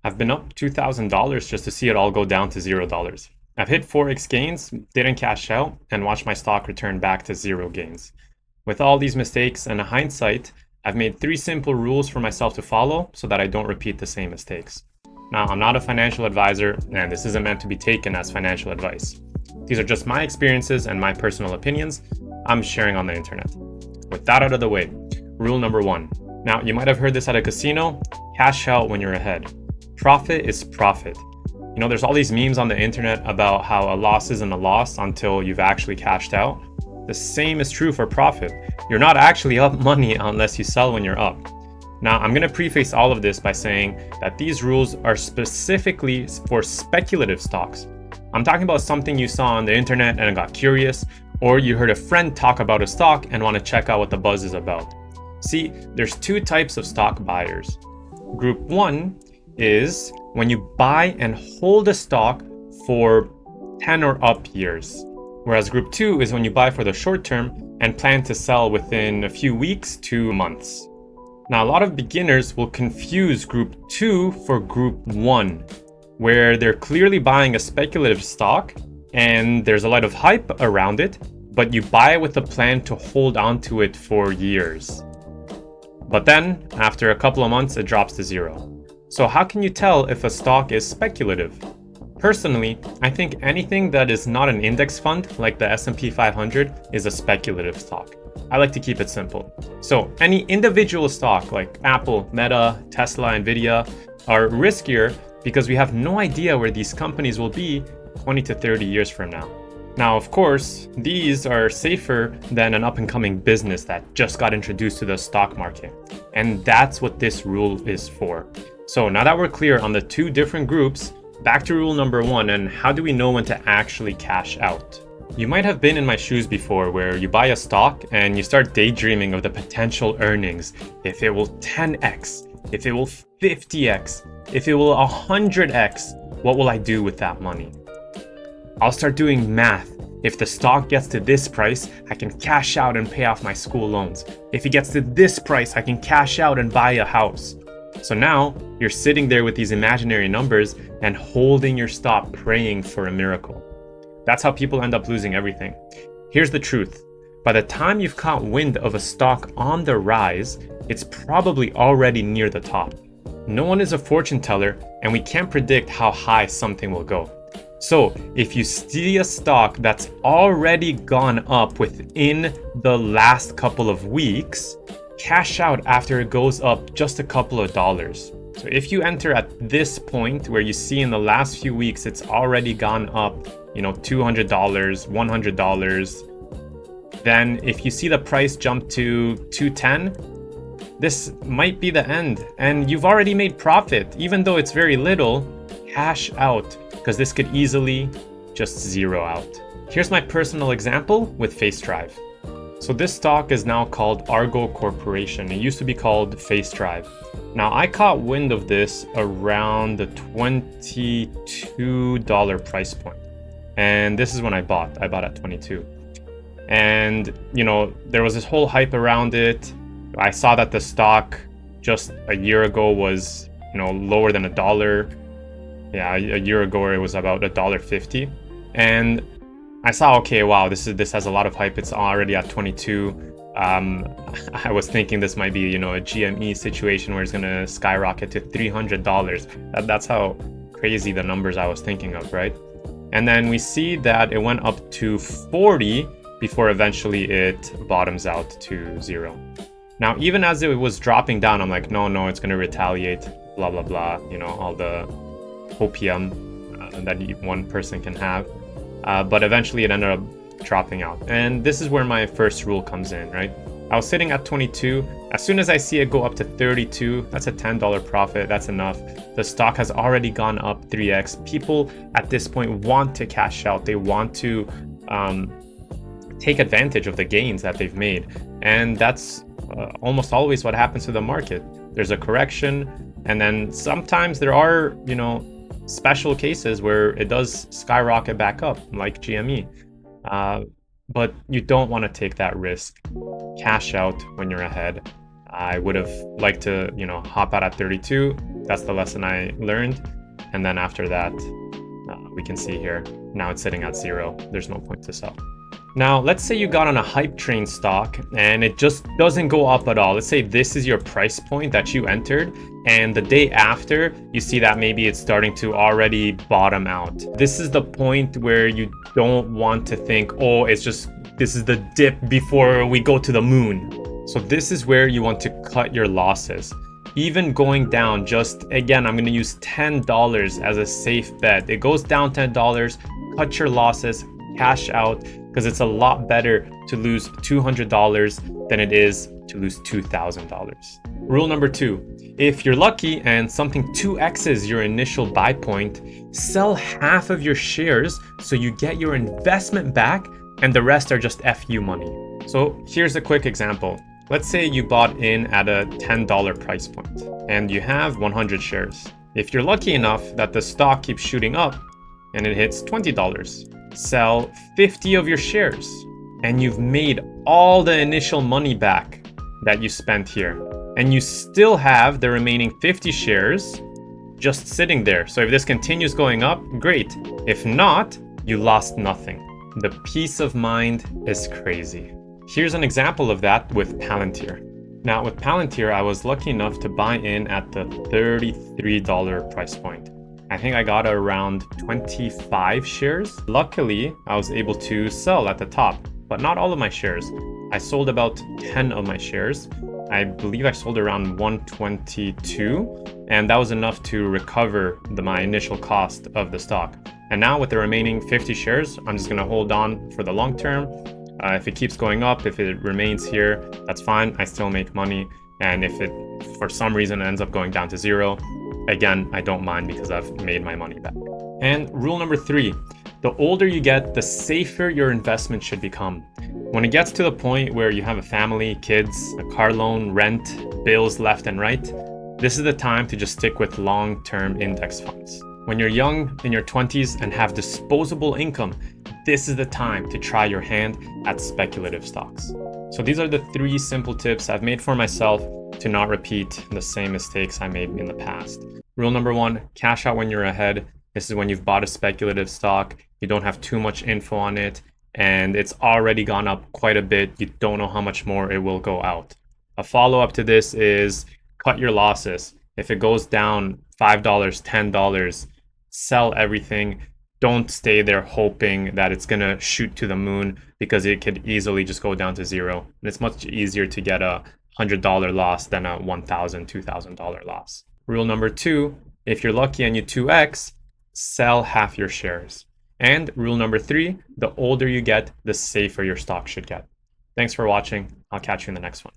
I've been up $2,000 just to see it all go down to $0. I've hit Forex gains, didn't cash out, and watched my stock return back to zero gains. With all these mistakes and hindsight, I've made 3 simple rules for myself to follow so that I don't repeat the same mistakes. Now, I'm not a financial advisor, and this isn't meant to be taken as financial advice. These are just my experiences and my personal opinions I'm sharing on the internet. With that out of the way, rule number 1. Now, you might have heard this at a casino: cash out when you're ahead. Profit is profit. You know, there's all these memes on the internet about how a loss isn't a loss until you've actually cashed out. The same is true for profit. You're not actually up money unless you sell when you're up. Now, I'm going to preface all of this by saying that these rules are specifically for speculative stocks. I'm talking about something you saw on the internet and got curious, or you heard a friend talk about a stock and want to check out what the buzz is about. See, there's 2 types of stock buyers. Group 1 is when you buy and hold a stock for 10 or up years. Whereas group 2 is when you buy for the short term and plan to sell within a few weeks to months. Now, a lot of beginners will confuse group 2 for group 1, where they're clearly buying a speculative stock and there's a lot of hype around it, but you buy with a plan to hold on to it for years. But then, after a couple of months, it drops to zero. So how can you tell if a stock is speculative? Personally, I think anything that is not an index fund, like the S&P 500, is a speculative stock. I like to keep it simple. So any individual stock like Apple, Meta, Tesla, Nvidia are riskier because we have no idea where these companies will be 20 to 30 years from now. Now, of course, these are safer than an up-and-coming business that just got introduced to the stock market. And that's what this rule is for. So now that we're clear on the 2 different groups, back to rule number 1 and how do we know when to actually cash out? You might have been in my shoes before where you buy a stock and you start daydreaming of the potential earnings. If it will 10x, if it will 50x, if it will 100x, what will I do with that money? I'll start doing math. If the stock gets to this price, I can cash out and pay off my school loans. If it gets to this price, I can cash out and buy a house. So now you're sitting there with these imaginary numbers and holding your stop, praying for a miracle. That's how people end up losing everything. Here's the truth. By the time you've caught wind of a stock on the rise, it's probably already near the top. No one is a fortune teller, and we can't predict how high something will go. So if you see a stock that's already gone up within the last couple of weeks, cash out after it goes up just a couple of dollars. So if you enter at this point where you see in the last few weeks it's already gone up, $200, $100, then if you see the price jump to $210, this might be the end. And you've already made profit, even though it's very little. Cash out, because this could easily just zero out. Here's my personal example with FaceDrive. So this stock is now called Argo Corporation. It used to be called FaceDrive. Now I caught wind of this around the $22 price point. And this is when I bought. I bought at 22. And, there was this whole hype around it. I saw that the stock just a year ago was, lower than $1. Yeah, a year ago it was about $1.50. And I saw, okay, wow, this has a lot of hype. It's already at 22. I was thinking this might be, a GME situation where it's gonna skyrocket to $300. That's how crazy the numbers I was thinking of, right? And then we see that it went up to 40 before eventually it bottoms out to 0. Now, even as it was dropping down, I'm like, no, it's gonna retaliate, blah, blah, blah, all the opium that one person can have. But eventually it ended up dropping out. And this is where my first rule comes in, right? I was sitting at 22. As soon as I see it go up to 32, that's a $10 profit. That's enough. The stock has already gone up 3x. People at this point want to cash out. They want to take advantage of the gains that they've made. And that's almost always what happens to the market. There's a correction. And then sometimes there are, special cases where it does skyrocket back up, like GME. But you don't want to take that risk. Cash out when you're ahead. I would have liked to, hop out at 32, That's the lesson I learned. And then after that, we can see here, now it's sitting at 0. There's no point to sell. Now, let's say you got on a hype train stock and it just doesn't go up at all. Let's say this is your price point that you entered, and the day after you see that maybe it's starting to already bottom out. This is the point where you don't want to think, oh, this is the dip before we go to the moon. So this is where you want to cut your losses. Even going down, just again, I'm going to use $10 as a safe bet. It goes down $10, cut your losses, cash out, because it's a lot better to lose $200 than it is to lose $2,000. Rule number 2, if you're lucky and something 2x's your initial buy point, sell half of your shares so you get your investment back and the rest are just FU money. So here's a quick example. Let's say you bought in at a $10 price point and you have 100 shares. If you're lucky enough that the stock keeps shooting up and it hits $20, sell 50 of your shares and you've made all the initial money back that you spent here. And you still have the remaining 50 shares just sitting there. So if this continues going up, great. If not, you lost nothing. The peace of mind is crazy. Here's an example of that with Palantir. Now with Palantir, I was lucky enough to buy in at the $33 price point. I think I got around 25 shares. Luckily, I was able to sell at the top, but not all of my shares. I sold about 10 of my shares. I believe I sold around 122, and that was enough to recover my initial cost of the stock. And now with the remaining 50 shares, I'm just gonna hold on for the long term. If it keeps going up, if it remains here, that's fine. I still make money. And if it, for some reason, ends up going down to 0, again, I don't mind because I've made my money back. And rule number 3, the older you get, the safer your investment should become. When it gets to the point where you have a family, kids, a car loan, rent, bills left and right, this is the time to just stick with long-term index funds. When you're young, in your 20s, and have disposable income, this is the time to try your hand at speculative stocks. So these are the 3 simple tips I've made for myself to not repeat the same mistakes I made in the past. Rule number 1, cash out when you're ahead. This is when you've bought a speculative stock, you don't have too much info on it, and it's already gone up quite a bit. You don't know how much more it will go out. A follow-up to this is cut your losses. If it goes down $5, $10, sell everything. Don't stay there hoping that it's going to shoot to the moon, because it could easily just go down to 0. And it's much easier to get a $100 loss than a $1,000, $2,000 loss. Rule number 2, if you're lucky and you 2x, sell half your shares. And rule number 3, the older you get, the safer your stock should get. Thanks for watching. I'll catch you in the next one.